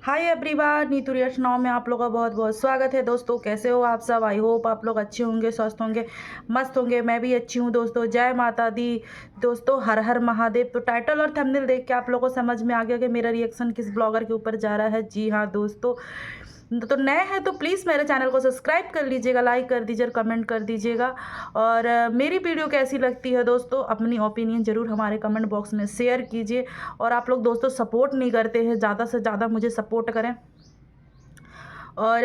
Hi everyone, Neetu reaction now में आप लोगों का बहुत बहुत स्वागत है। दोस्तों कैसे हो आप सब? आई होप आप लोग अच्छे होंगे, स्वस्थ होंगे, मस्त होंगे। मैं भी अच्छी हूँ दोस्तों। जय माता दी दोस्तों, हर हर महादेव। तो टाइटल और थंबनेल देख के आप लोगों को समझ में आ गया कि मेरा रिएक्शन किस ब्लॉगर के ऊपर जा रहा है। जी हाँ दोस्तों, तो नए हैं तो प्लीज़ मेरे चैनल को सब्सक्राइब कर लीजिएगा, लाइक कर दीजिए, कमेंट कर दीजिएगा। और मेरी वीडियो कैसी लगती है दोस्तों, अपनी ओपिनियन ज़रूर हमारे कमेंट बॉक्स में शेयर कीजिए। और आप लोग दोस्तों सपोर्ट नहीं करते हैं, ज़्यादा से ज़्यादा मुझे सपोर्ट करें। और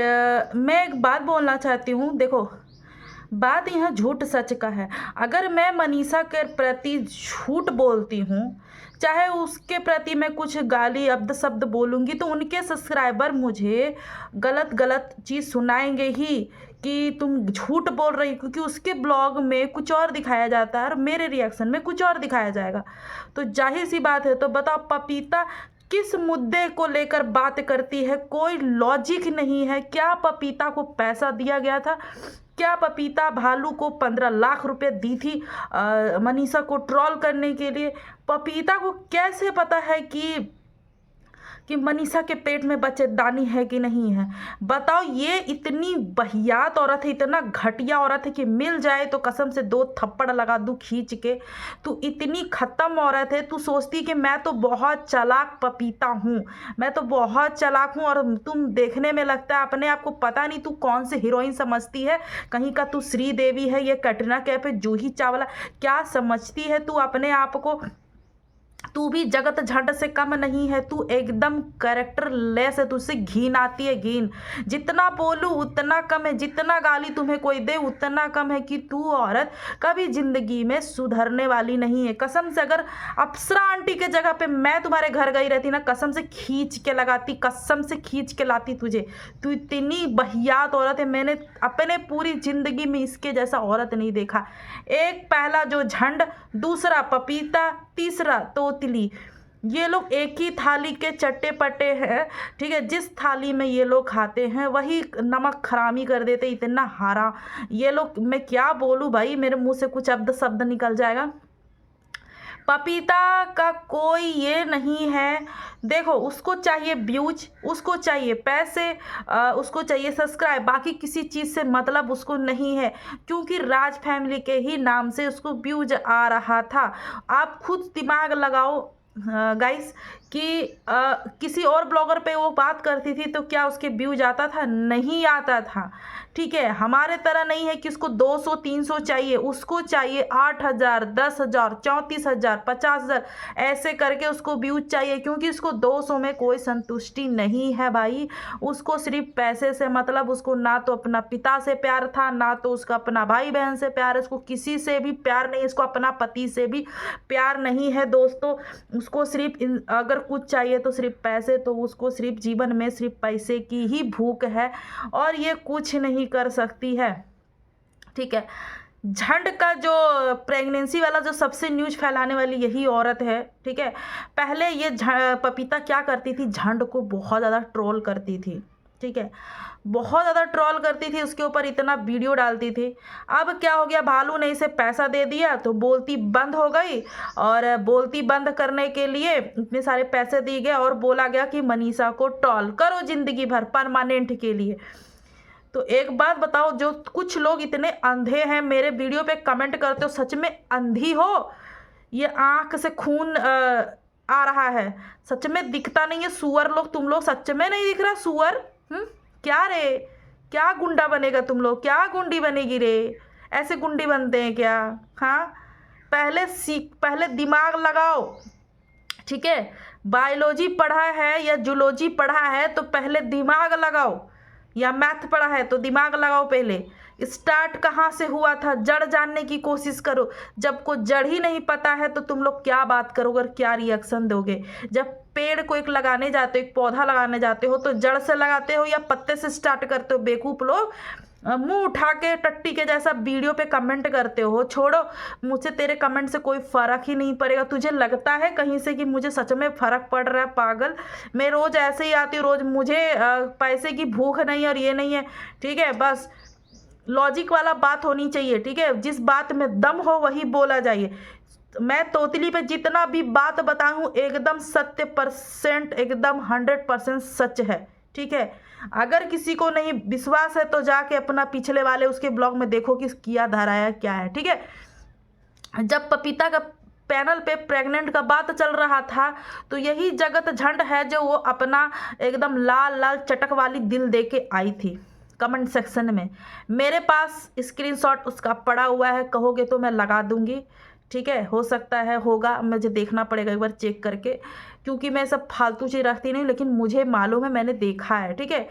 मैं एक बात बोलना चाहती हूँ। देखो, बात यहाँ झूठ सच का है। अगर मैं मनीषा के प्रति झूठ बोलती हूँ, चाहे उसके प्रति मैं कुछ गाली अब्द शब्द बोलूँगी, तो उनके सब्सक्राइबर मुझे गलत गलत चीज़ सुनाएंगे ही कि तुम झूठ बोल रही, क्योंकि उसके ब्लॉग में कुछ और दिखाया जाता है और मेरे रिएक्शन में कुछ और दिखाया जाएगा। तो जाहिर सी बात है। तो बताओ, पपीता किस मुद्दे को लेकर बात करती है? कोई लॉजिक नहीं है। क्या पपीता को पैसा दिया गया था? क्या पपीता भालू को 15 लाख रुपए दी थी मनीषा को ट्रोल करने के लिए? पपीता को कैसे पता है कि मनीषा के पेट में बच्चेदानी है कि नहीं है? बताओ, ये इतनी बहियात औरत है, इतना घटिया औरत है कि मिल जाए तो कसम से 2 थप्पड़ लगा दूं खींच के। तू इतनी खत्म औरत है। तू सोचती कि मैं तो बहुत चालाक पपीता हूँ, मैं तो बहुत चालाक हूँ, और तुम देखने में लगता है अपने आप को पता नहीं तू कौन से हीरोइन समझती है। कहीं का तू श्रीदेवी है, ये कटरीना कैफ है, जूही चावला। क्या समझती है तू अपने आप को? तू भी जगत झंड से कम नहीं है। तू एकदम कैरेक्टर लेस है। तुझसे घिन आती है, घिन। जितना बोलूँ उतना कम है, जितना गाली तुम्हें कोई दे उतना कम है कि तू औरत कभी जिंदगी में सुधरने वाली नहीं है। कसम से अगर अप्सरा आंटी के जगह पे मैं तुम्हारे घर गई रहती ना, कसम से खींच के लगाती, कसम से खींच के लाती तुझे। तू इतनी बहियात औरत है, मैंने अपने पूरी जिंदगी में इसके जैसा औरत नहीं देखा। एक पहला जो झंड, दूसरा पपीता, तीसरा तोतली। ये लोग एक ही थाली के चट्टे पट्टे हैं, ठीक है। जिस थाली में ये लोग खाते हैं वही नमक खरामी कर देते, इतना हारा ये लोग। मैं क्या बोलूं भाई, मेरे मुंह से कुछ शब्द निकल जाएगा। पपीता का कोई ये नहीं है। देखो, उसको चाहिए व्यूज, उसको चाहिए पैसे, उसको चाहिए सब्सक्राइब, बाकी किसी चीज़ से मतलब उसको नहीं है। क्योंकि राज फैमिली के ही नाम से उसको व्यूज आ रहा था। आप खुद दिमाग लगाओ गाइस कि किसी और ब्लॉगर पे वो बात करती थी तो क्या उसके व्यूज आता था? नहीं आता था, ठीक है। हमारे तरह नहीं है कि उसको 200 300 चाहिए, उसको चाहिए 8,000, 10,000, 34,000, 50,000, ऐसे करके उसको व्यूज चाहिए। क्योंकि उसको 200 में कोई संतुष्टि नहीं है भाई। उसको सिर्फ पैसे से मतलब। उसको ना तो अपना पिता से प्यार था, ना तो उसका अपना भाई बहन से प्यार है। उसको किसी से भी प्यार नहीं, इसको अपना पति से भी प्यार नहीं है दोस्तों। उसको सिर्फ अगर कुछ चाहिए तो सिर्फ पैसे। तो उसको सिर्फ जीवन में सिर्फ पैसे की ही भूख है, और ये कुछ नहीं कर सकती है, ठीक है। झंड का जो प्रेगनेंसी वाला जो सबसे न्यूज फैलाने वाली यही औरत है, ठीक है। पहले ये पपीता क्या करती थी, झंड को बहुत ज़्यादा ट्रोल करती थी, ठीक है। बहुत ज़्यादा ट्रोल करती थी, उसके ऊपर इतना वीडियो डालती थी। अब क्या हो गया, भालू ने इसे पैसा दे दिया तो बोलती बंद हो गई। और बोलती बंद करने के लिए इतने सारे पैसे दिए गए और बोला गया कि मनीषा को ट्रोल करो जिंदगी भर, परमानेंट के लिए। तो एक बात बताओ, जो कुछ लोग इतने अंधे हैं, मेरे वीडियो पे कमेंट करते हो, सच में अंधी हो? ये आंख से खून आ रहा है, सच में दिखता नहीं है? सुअर लोग, तुम लोग सच में नहीं दिख रहा सुअर? क्या रे, क्या गुंडा बनेगा तुम लोग? क्या गुंडी बनेगी रे? ऐसे गुंडी बनते हैं क्या? हाँ, पहले दिमाग लगाओ, ठीक है। बायोलॉजी पढ़ा है या जूलॉजी पढ़ा है तो पहले दिमाग लगाओ, या मैथ पढ़ा है तो दिमाग लगाओ। पहले स्टार्ट कहाँ से हुआ था, जड़ जानने की कोशिश करो। जब को जड़ ही नहीं पता है तो तुम लोग क्या बात करोगे और क्या रिएक्शन दोगे? जब पेड़ को एक लगाने जाते हो, एक पौधा लगाने जाते हो, तो जड़ से लगाते हो या पत्ते से स्टार्ट करते हो? बेवकूफ लोग, मुंह उठा के टट्टी के जैसा वीडियो पे कमेंट करते हो। छोड़ो, मुझे तेरे कमेंट से कोई फ़र्क ही नहीं पड़ेगा। तुझे लगता है कहीं से कि मुझे सच में फ़र्क पड़ रहा है? पागल, मैं रोज़ ऐसे ही आती हूँ, रोज़। मुझे पैसे की भूख नहीं है और ये नहीं है, ठीक है। बस लॉजिक वाला बात होनी चाहिए, ठीक है। जिस बात में दम हो वही बोला जाइए। मैं तोतली पे जितना भी बात बताऊं एकदम सत्य परसेंट, एकदम 100% सच है। ठीक है, अगर किसी को नहीं विश्वास है तो जाके अपना पिछले वाले उसके ब्लॉग में देखो कि किया धाराया क्या है। ठीक है, जब पपीता का पैनल पे प्रेग्नेंट का बात चल रहा था तो यही जगत झंड है जो वो अपना एकदम लाल लाल चटक वाली दिल दे के आई थी कमेंट सेक्शन में। मेरे पास स्क्रीनशॉट उसका पड़ा हुआ है, कहोगे तो मैं लगा दूंगी। ठीक है, हो सकता है होगा, मुझे देखना पड़ेगा एक बार चेक करके, क्योंकि मैं सब फालतू चीज़ रखती नहीं, लेकिन मुझे मालूम है, मैंने देखा है। ठीक है,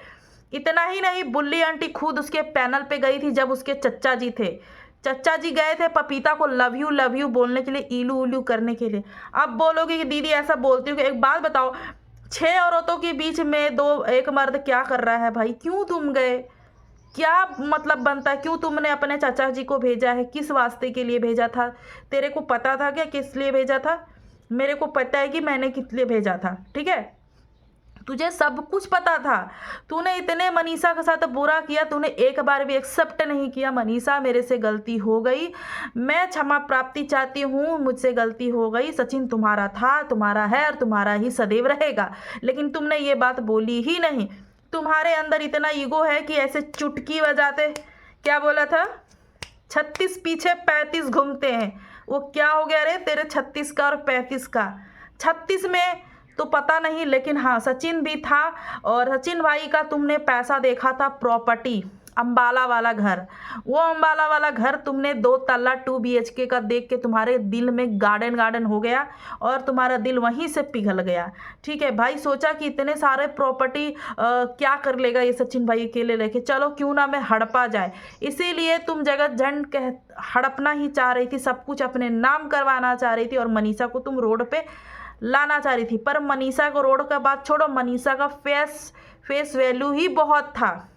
इतना ही नहीं, बुल्ली आंटी खुद उसके पैनल पे गई थी जब उसके चच्चा जी थे। चच्चा जी गए थे पपीता को लव यू बोलने के लिए, इलू उलू करने के लिए। अब बोलोगे कि दीदी ऐसा बोलती हूँ कि एक बात बताओ, 6 औरतों के बीच में एक मर्द क्या कर रहा है भाई? क्यों तुम गए? क्या मतलब बनता है? क्यों तुमने अपने चाचा जी को भेजा है? किस वास्ते के लिए भेजा था? तेरे को पता था क्या किस लिए भेजा था? मेरे को पता है कि मैंने किस लिए भेजा था। ठीक है, तुझे सब कुछ पता था। तूने इतने मनीषा के साथ बुरा किया, तूने एक बार भी एक्सेप्ट नहीं किया मनीषा मेरे से गलती हो गई, मैं क्षमा प्राप्ति चाहती हूँ, मुझसे गलती हो गई। सचिन तुम्हारा था, तुम्हारा है और तुम्हारा ही सदैव रहेगा। लेकिन तुमने ये बात बोली ही नहीं। तुम्हारे अंदर इतना ईगो है कि ऐसे चुटकी बजाते, क्या बोला था, 36 पीछे 35 घूमते हैं। वो क्या हो गया रे तेरे 36 का और 35 का? 36 में तो पता नहीं, लेकिन हाँ सचिन भी था। और सचिन भाई का तुमने पैसा देखा था, प्रॉपर्टी, अंबाला वाला घर। वो अंबाला वाला घर तुमने 2 तल्ला 2 BHK का देख के तुम्हारे दिल में गार्डन हो गया और तुम्हारा दिल वहीं से पिघल गया। ठीक है भाई, सोचा कि इतने सारे प्रॉपर्टी क्या कर लेगा ये सचिन भाई अकेले लेके, चलो क्यों ना मैं हड़पा जाए। इसीलिए तुम जगत झंड कह हड़पना ही चाह रही थी, सब कुछ अपने नाम करवाना चाह रही थी और मनीषा को तुम रोड पे लाना चाह रही थी। पर मनीषा को रोड का बात छोड़ो, मनीषा का फेस वैल्यू ही बहुत था।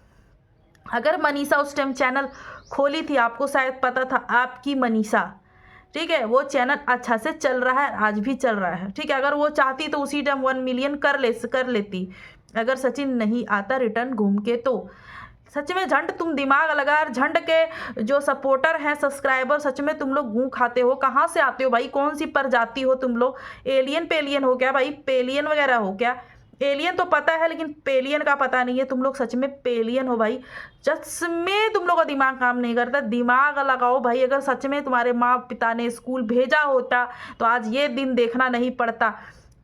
अगर मनीषा उस टाइम चैनल खोली थी, आपको शायद पता था, आपकी मनीषा, ठीक है, वो चैनल अच्छा से चल रहा है, आज भी चल रहा है। ठीक है, अगर वो चाहती तो उसी टाइम 1 मिलियन कर लेती, अगर सचिन नहीं आता रिटर्न घूम के तो। सच में झंड तुम दिमाग लगा, झंड के जो सपोर्टर हैं, सब्सक्राइबर, सच में तुम लोग गूं खाते हो। कहाँ से आते हो भाई? कौन सी प्रजाति हो तुम लोग? एलियन पेलियन हो क्या भाई? पेलियन वगैरह हो क्या? एलियन तो पता है लेकिन पेलियन का पता नहीं है। तुम लोग सच में पेलियन हो भाई, सच में तुम लोग का दिमाग काम नहीं करता। दिमाग लगाओ भाई, अगर सच में तुम्हारे माँ पिता ने स्कूल भेजा होता तो आज ये दिन देखना नहीं पड़ता।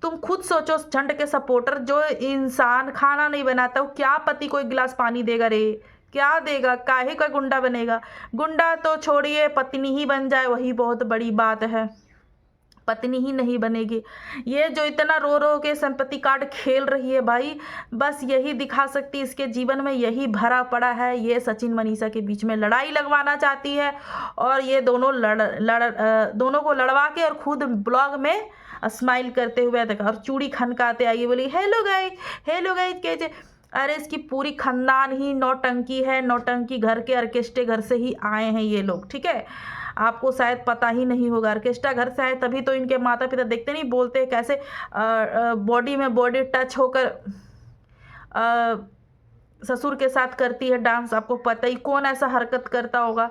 तुम खुद सोचो, झंड के सपोर्टर, जो इंसान खाना नहीं बनाता वो क्या पति को 1 गिलास पानी देगा रे? क्या देगा? काहे का गुंडा बनेगा? गुंडा तो छोड़िए, पत्नी ही बन जाए वही बहुत बड़ी बात है। पत्नी ही नहीं बनेगी। ये जो इतना रो रो के संपत्ति कार्ड खेल रही है भाई, बस यही दिखा सकती, इसके जीवन में यही भरा पड़ा है। ये सचिन मनीषा के बीच में लड़ाई लगवाना चाहती है और ये दोनों दोनों को लड़वा के और खुद ब्लॉग में स्माइल करते हुए देखा और चूड़ी खनकाते आई, बोली हेलो गाइस कैसे। अरे इसकी पूरी खानदान ही नौटंकी है, नौटंकी घर के ऑर्केस्ट्रे घर से ही आए हैं ये लोग। ठीक है, आपको शायद पता ही नहीं होगा, ऑर्केस्ट्रा घर से आए तभी तो इनके माता पिता देखते नहीं, बोलते कैसे बॉडी में बॉडी टच होकर ससुर के साथ करती है डांस। आपको पता ही, कौन ऐसा हरकत करता होगा?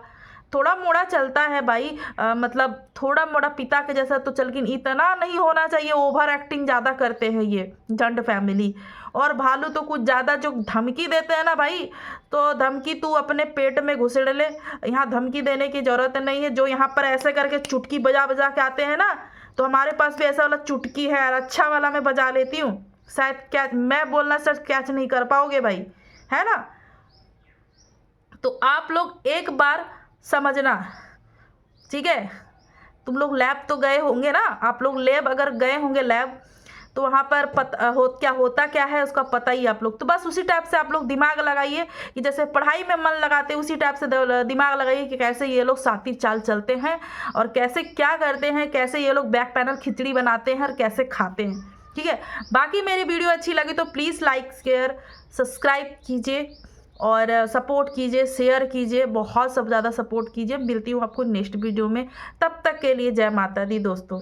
थोड़ा मोड़ा चलता है भाई, मतलब थोड़ा मोड़ा पिता के जैसा तो चल, लेकिन इतना नहीं होना चाहिए। ओवर एक्टिंग ज़्यादा करते हैं ये झंड फैमिली। और भालू तो कुछ ज़्यादा जो धमकी देते हैं ना भाई, तो धमकी तू अपने पेट में घुसेड़ ले, यहाँ धमकी देने की ज़रूरत नहीं है। जो यहाँ पर ऐसे करके चुटकी बजा बजा के आते हैं ना, तो हमारे पास भी ऐसा वाला चुटकी है और अच्छा वाला मैं बजा लेती हूँ। शायद क्या मैं बोलना सच कैच नहीं कर पाओगे भाई, है ना? तो आप लोग एक बार समझना, ठीक है? तुम लोग लैब तो गए होंगे ना, आप लोग लैब अगर गए होंगे लैब, तो वहाँ पर क्या होता है उसका पता ही आप लोग। तो बस उसी टाइप से आप लोग दिमाग लगाइए कि जैसे पढ़ाई में मन लगाते उसी टाइप से दिमाग लगाइए कि कैसे ये लोग साथी चाल चलते हैं और कैसे क्या करते हैं, कैसे ये लोग बैक पैनल खिचड़ी बनाते हैं और कैसे खाते हैं। ठीक है, बाकी मेरी वीडियो अच्छी लगी तो प्लीज़ लाइक शेयर सब्सक्राइब कीजिए और सपोर्ट कीजिए, शेयर कीजिए, बहुत सब ज़्यादा सपोर्ट कीजिए। मिलती हूँ आपको नेक्स्ट वीडियो में, तब तक के लिए जय माता दी दोस्तों।